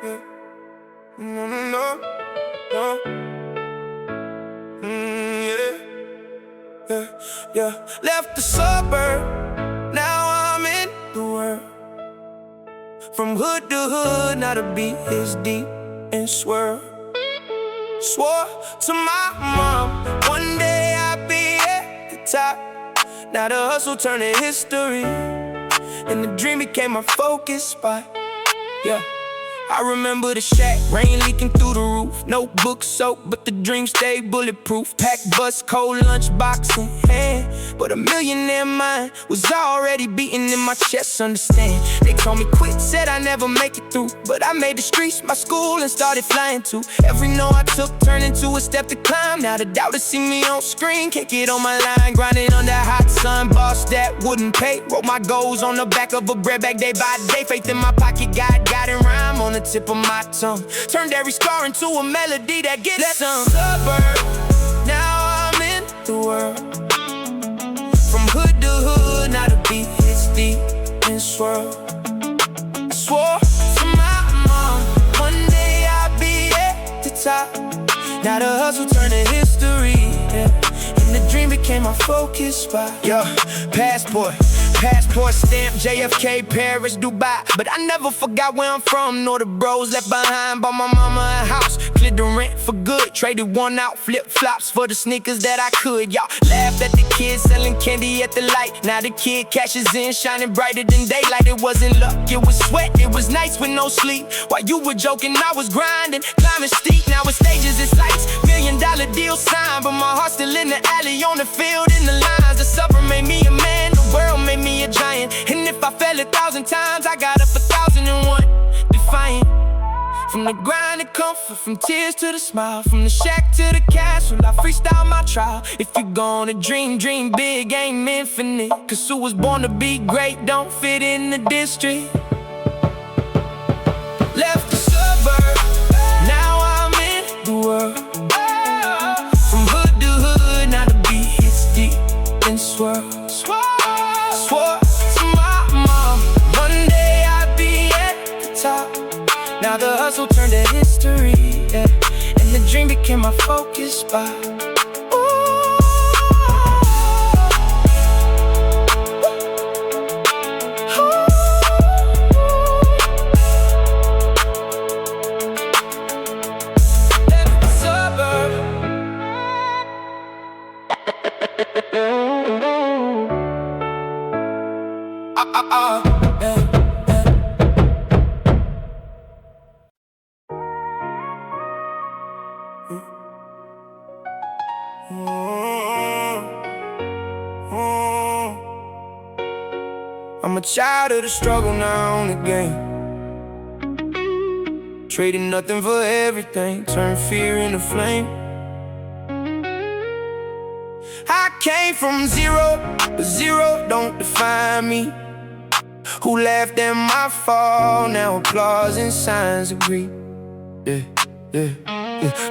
yeah. No, no, no, no. Yeah, yeah, yeah. Left the suburb, now I'm in the world. From hood to hood, now the beat is deep and swirl. Swore to my mom, one day I'd be at the top. Now the hustle turned to history, and the dream became my focus spot. Yeah, I remember the shack, rain leaking through the roof. Notebook soaked, but the dream stayed bulletproof. Packed bus, cold lunchbox in hand, but a millionaire mind was already beating in my chest, understand. They told me quit, said I never make it through, but I made the streets my school and started flying too. Every no I took turned into a step to climb. Now the doubters see me on screen, can't get on my line. Grinding on that hot sun, boss that wouldn't pay. Wrote my goals on the back of a bread bag day by day. Faith in my pocket, God and rhyme on the tip of my tongue. Turned every scar into a melody that gets some. Suburb, now I'm in the world. From hood to hood, now the beat hits deep and swirl. I swore to my mom, one day I'd be at the top. Now the hustle turned to history, yeah. And the dream became my focus spot. Yo, passport stamp, JFK, Paris, Dubai. But I never forgot where I'm from, nor the bros left behind. Bought my mama a house, cleared the rent for good. Traded one out, flip-flops for the sneakers that I could. Y'all laughed at the kids selling candy at the light. Now the kid cashes in, shining brighter than daylight. It wasn't luck, it was sweat, it was nights with no sleep. While you were joking, I was grinding, climbing steep. Now it's stages, it's lights, $1 million deal signed. But my heart's still in the alley, on the field, in the lines. The suburb made me a man, the world made me a giant. And if I fell 1,000 times, I got up 1,001, defiant. From the grind to comfort, from tears to the smile, from the shack to the castle, I freestyle my trial. If you're gonna dream, dream big, aim infinite. Cause who was born to be great don't fit in the district. Left the suburb, now I'm in the world. From hood to hood, now the beat hits deep and swirl. Swore to my mom, one day I'd be at the top. Now the hustle turned to history, yeah. And the dream became my focus spot. I'm a child of the struggle now on the game. Trading nothing for everything, turn fear into flame. I came from zero, but zero don't define me. Who laughed at my fall, now applause and signs agree. Yeah, yeah.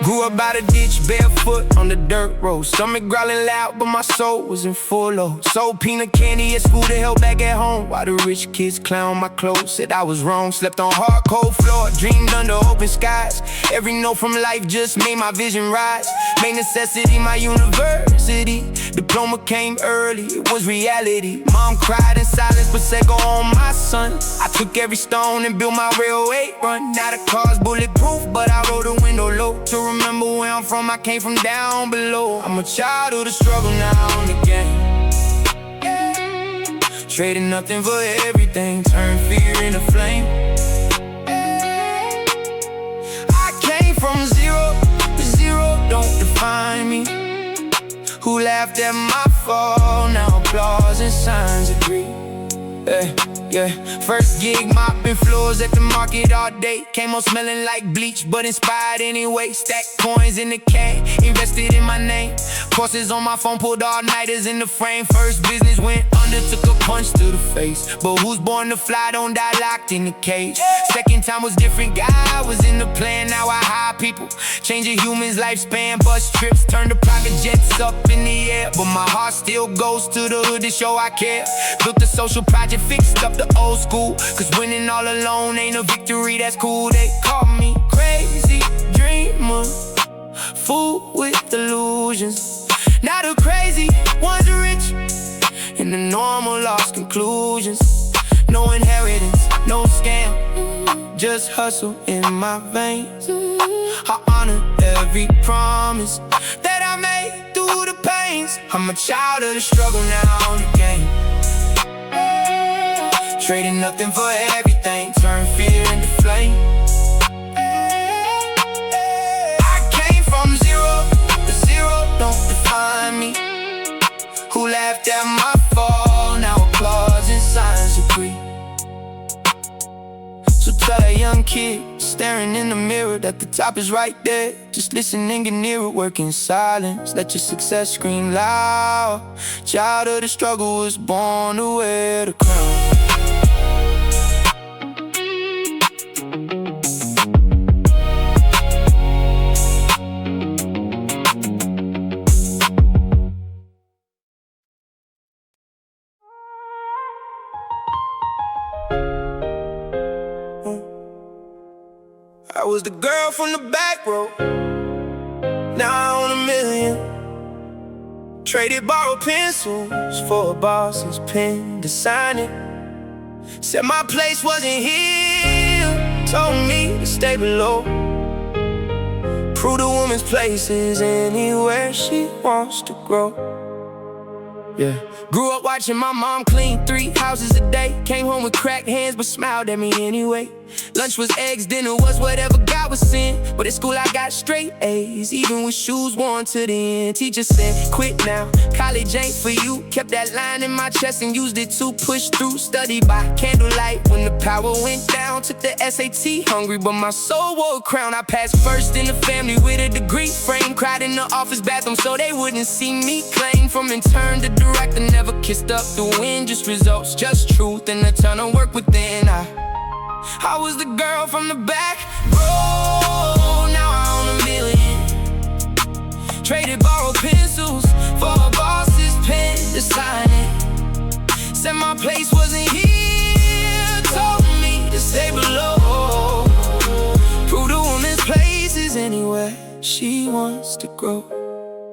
Grew up by the ditch, barefoot on the dirt road. Stomach growling loud, but my soul was in full load. Sold peanut candy at school to help back at home, while the rich kids clown my clothes. Said I was wrong, slept on hard, cold floor, dreamed under open skies. Every note from life just made my vision rise. Made necessity my university. Diploma came early, it was reality. Mom cried in silence, but said go on my son. I took every stone and built my railway run. Now the car's bulletproof, but I rolled the window low. To remember where I'm from, I came from down below. I'm a child of the struggle now in the game. Trading nothing for everything, turn fear into flame. I came from zero, but zero don't define me. Who laughed at my fall, now applause and signs agree. Yeah, first gig mopping floors at the market all day. Came on smelling like bleach, but inspired anyway. Stacked coins in the can, invested in my name. Courses on my phone, pulled all-nighters in the frame. First business went under, took a punch to the face. But who's born to fly don't die locked in the cage. Second time was different, God was in the plan. Now I hire people, change a human's lifespan. Bus trips turn to private jets up in the air, but my heart still goes to the hood to show I care. Built a social project, fixed up the old school, cause winning all alone ain't a victory, that's cool. They call me crazy dreamer, fool with illusions. Now the crazy ones are rich, and the normal lost conclusions. No inheritance, no scam, just hustle in my veins. I honor every promise that I made through the pains. I'm a child of the struggle now in the game, trading nothing for everything, turn fear into flame. I came from zero, but zero don't define me. Who laughed at my fall, now applause and signs agree. So tell a young kid staring in the mirror that the top is right there. Just listen and get near it, work in silence, let your success scream loud. Child of the struggle was born to wear the crown. I was the girl from the back row, now I own $1 million. Traded borrowed pencils for a boss's pen to sign it. Said my place wasn't here, told me to stay below. Prove the woman's place is anywhere she wants to grow. Yeah. Grew up watching my mom clean 3 houses a day. Came home with cracked hands but smiled at me anyway. Lunch was eggs, dinner was whatever God was sent. But at school I got straight A's, even with shoes worn to the end. Teacher said, quit now, college ain't for you. Kept that line in my chest and used it to push through. Studied by candlelight when the power went down. Took the SAT, hungry but my soul wore a crown. I passed first in the family with a degree frame. Cried in the office bathroom so they wouldn't see me claim. From intern to director, never kissed up the wind. Just results, just truth and a ton of work within. I was the girl from the back row, now I own $1 million. Traded borrowed pencils for a boss's pen to sign it. Said my place wasn't here, told me to stay below. Prove the woman's place is anywhere she wants to grow.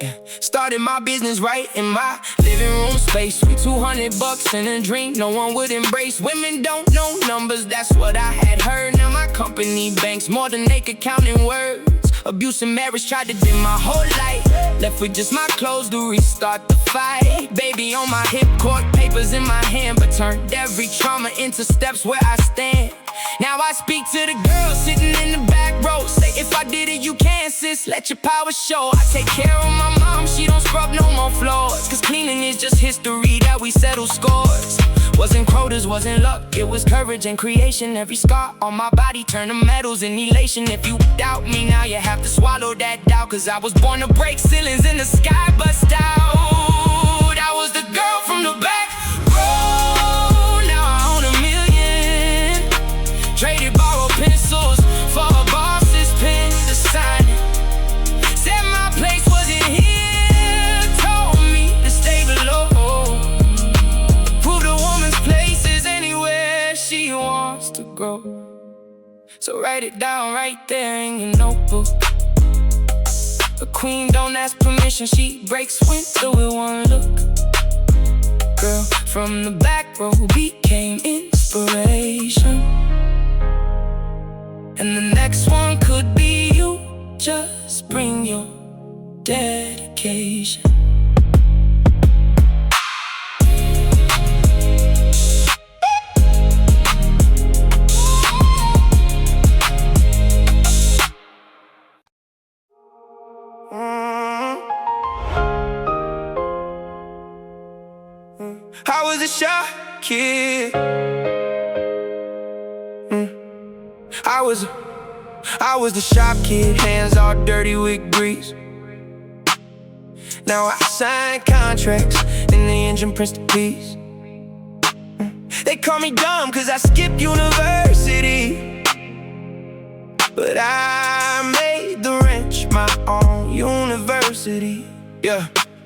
Yeah. Started my business right in my living room space with $200 and a dream no one would embrace. Women don't know numbers, that's what I had heard. Now my company banks more than they could count in words. Abuse and marriage tried to dim my whole life. Left with just my clothes to restart the fight. Baby on my hip, court papers in my hand, but turned every trauma into steps where I stand. Now I speak to the girl sitting in the back row. Say if I did it, you can, sis, let your power show. I take care of my mom, she don't scrub no more floors. Cause cleaning is just history that we settle scores. Wasn't quotas, wasn't luck, it was courage and creation. Every scar on my body turned to medals and elation. If you doubt me now, you have to swallow that doubt. Cause I was born to break ceilings in the sky, bust out. I was the girl from the back row, now I own $1 million. Traded borrowed pencils for a boss's pen to sign it. Said my place wasn't here, told me to stay below. Prove the woman's place is anywhere she wants to grow. So write it down right there in your notebook. A queen don't ask permission, she breaks window with one look. Girl from the back row became inspiration. And the next one could be you, just bring your dedication. I was a shy kid. I was the shop kid, hands all dirty with grease. Now I sign contracts and the engine prints to peace. They call me dumb cause I skipped university. but I made the wrench my own university.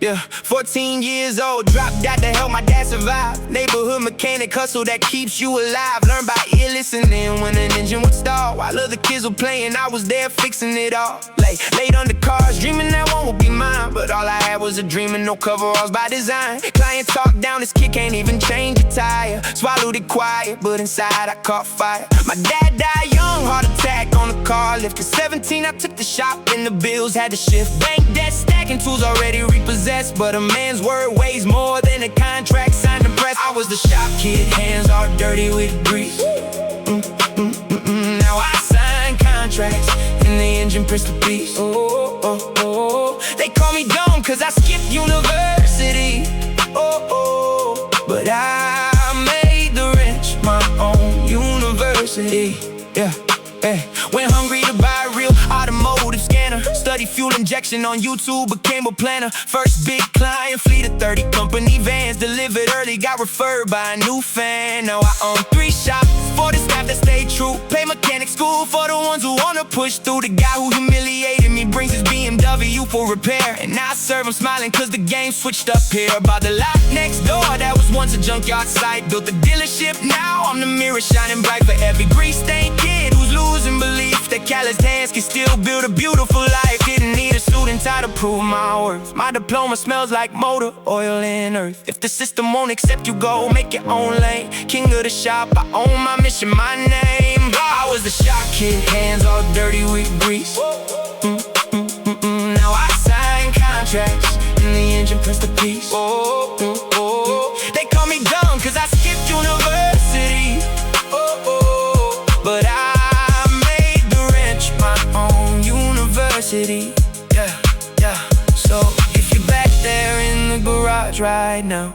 Yeah, 14 years old, dropped out to help my dad survive. Neighborhood mechanic hustle that keeps you alive. Learn by ear listening when an engine would stall. While other kids were playing, I was there fixing it all. Laid under cars, dreaming that one would be mine. But all I had was a dream and no coveralls by design. Client talked down, this kid can't even change a tire. Swallowed it quiet, but inside I caught fire. My dad died young, heart attack on the car lift. At 17 I took the shop and the bills had to shift. Bank debt stacking, tools already repossessed. But a man's word weighs more than a contract signed and pressed. I was the shop kid, hands all dirty with grease. Now I sign contracts and the engine press the piece. They call me dumb cause I skipped university. But I made the wrench my own university. Yeah. Went hungry to buy a real automotive scanner. Studied fuel injection on YouTube, became a planner. First big client, fleet of 30 company vans. Delivered early, got referred by a new fan. Now I own 3 shops for the staff that stayed true. Pay mechanic school for the ones who wanna push through. The guy who humiliated me brings his BMW for repair. And now I serve him smiling cause the game switched up here. By the lot next door, that was once a junkyard site. Built a dealership, now I'm the mirror shining bright for every grease-stained kid who's losing belief that calloused hands can still build a beautiful life. Didn't need a suit and tie to prove my worth. My diploma smells like motor oil and earth. If the system won't accept you, go make your own lane. King of the shop, I own my mission, my name. I was the shop kid, hands all dirty with grease. Now I sign contracts and the engine press the piece. They call me dumb cause I skipped university. But I made the wrench my own university. Yeah. So if you're back there in the garage right now,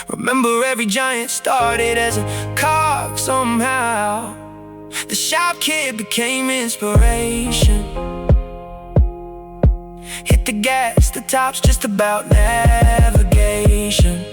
remember every giant started as a cog somehow. The shop kid became inspiration. Hit the gas, the top's just about navigation.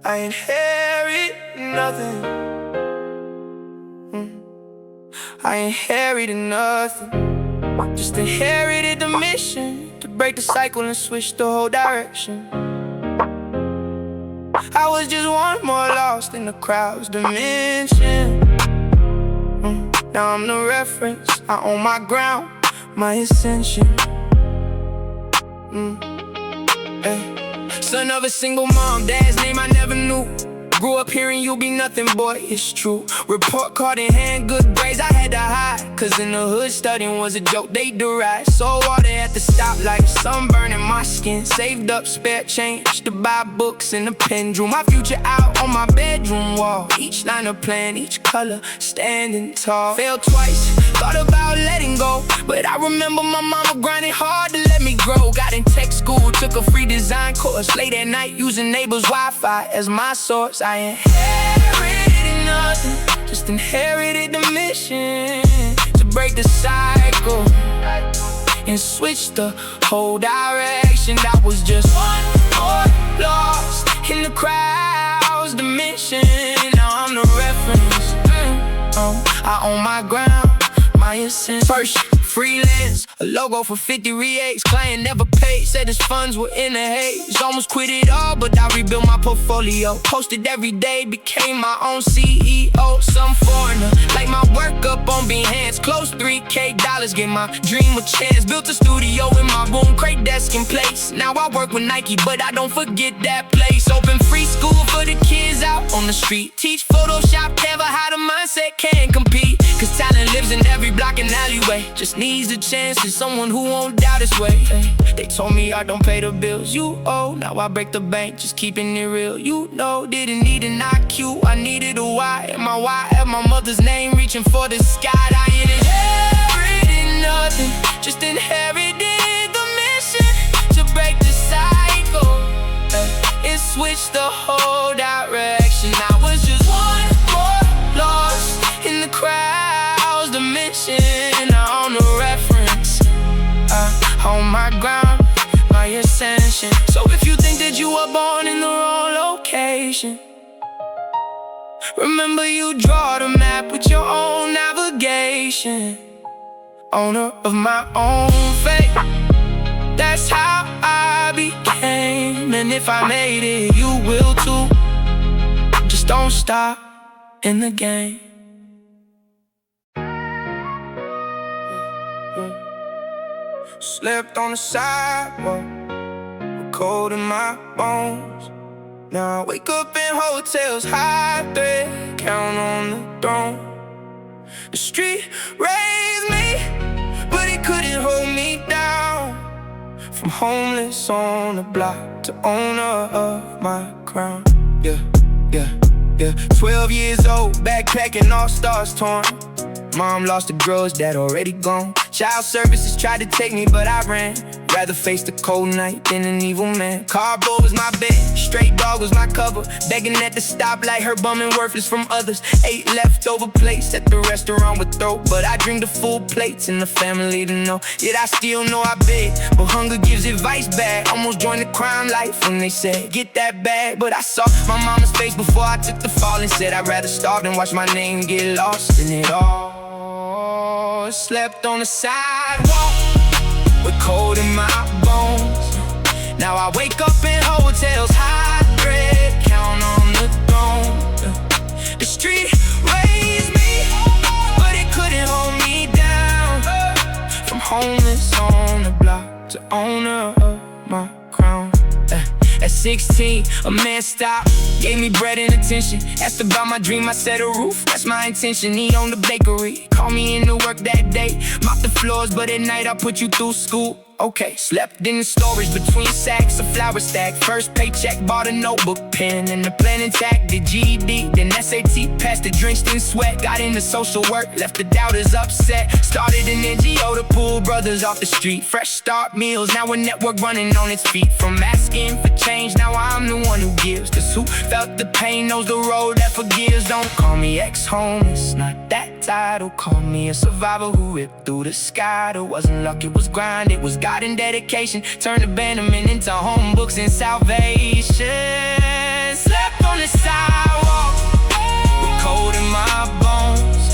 I inherit nothing. I inherited nothing. Just inherited the mission to break the cycle and switch the whole direction. I was just one more lost in the crowd's dimension. Now I'm the reference, I own my ground, my ascension. Son of a single mom, dad's name I never knew. Grew up hearing you be nothing, boy, it's true. Report card in hand, good grades, I had to hide. Cause in the hood, studying was a joke they deride. Sold water at the stoplight, sunburn in my skin. Saved up spare change to buy books and a pen. Drew my future out on my bedroom wall. Each line of plan, each color, standing tall. Failed twice, thought about letting go, but I remember my mama grinding hard to let me grow. Got in tech school, took a free design course. Late at night, using neighbors' Wi-Fi as my source. I inherited nothing, just inherited the mission to break the cycle and switch the whole direction. That was just one more lost in the crowd's dimension. Now I'm the reference, I own my ground, my essence. First freelance, a logo for 50 re-8s. Client never paid, said his funds were in a haze. Almost quit it all, but I rebuilt my portfolio. Posted every day, became my own CEO. Some foreigner, like my work up on Behance. Close $3K, gave my dream a chance. Built a studio in my room, crate desk in place. Now I work with Nike, but I don't forget that place. Open free school for the kids out on the street. Teach Photoshop, Canva, how the mindset can compete. Cause talent lives in every block and alleyway. Just needs a chance to someone who won't doubt his way. They told me I don't pay the bills you owe. Now I break the bank, just keeping it real. You know, didn't need an IQ, I needed a why. And my why had my mother's name, reaching for the sky. I inherited nothing, just inherited the mission to break the cycle and switch the whole nation. So if you think that you were born in the wrong location, remember you draw the map with your own navigation. Owner of my own fate, that's how I became. And if I made it, you will too. Just don't stop in the game. Slept on the sidewalk with cold in my bones. Now I wake up in hotels, high thread, count on the throne. The street raised me, but it couldn't hold me down. From homeless on the block to owner of my crown. Yeah, yeah, yeah. 12 years old, backpacking, all stars torn. Mom lost the girls, dad already gone. Child services tried to take me, but I ran. Rather face the cold night than an evil man. Cardboard was my bed, straight dog was my cover. Begging at the stoplight, her bumming worthless from others. Ate leftover plates at the restaurant with throat, but I dreamed of full plates and the family to know. Yet I still know I beg, but hunger gives advice back. Almost joined the crime life when they said get that bag. But I saw my mama's face before I took the fall and said I'd rather starve than watch my name get lost in it all. Slept on the sidewalk with cold in my bones. Now I wake up in hotels, high thread, count on the throne. The street raised me, but it couldn't hold me down. From homeless on the block to owner of my crown. At 16, a man stopped, gave me bread and attention. Asked about my dream, I said a roof, that's my intention. He owned the bakery, called me into work that day. Mopped the floors, but at night I put you through school. Okay, slept in the storage between sacks of flour stack. First paycheck, bought a notebook, pen, and the plan intact. Did GED, then SAT, passed it drenched in sweat. Got into social work, left the doubters upset. Started an NGO to pull brothers off the street. Fresh start meals, now a network running on its feet. From asking for change, now I'm the one who gives. Cause who felt the pain knows the road that forgives. Don't call me ex-homeless, not that title. Call me a survivor who ripped through the sky. It wasn't luck, it was grind, it was God and dedication. Turned abandonment into home books and salvation. Slept on the sidewalk with cold in my bones.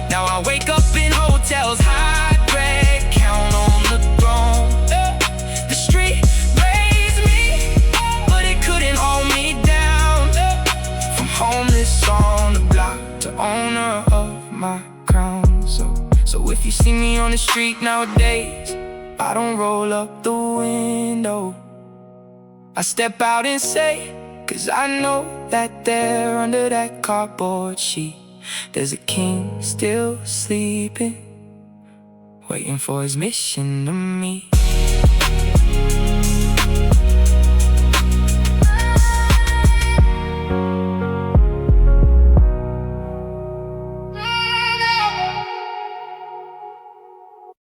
Now I wake up in hotels, high grade, count on the throne. The street raised me, but it couldn't hold me down. From homeless on the block to owner of my crown. So if you see me on the street nowadays, I don't roll up the window. I step out and say, cause I know that there under that cardboard sheet, there's a king still sleeping, waiting for his mission to meet.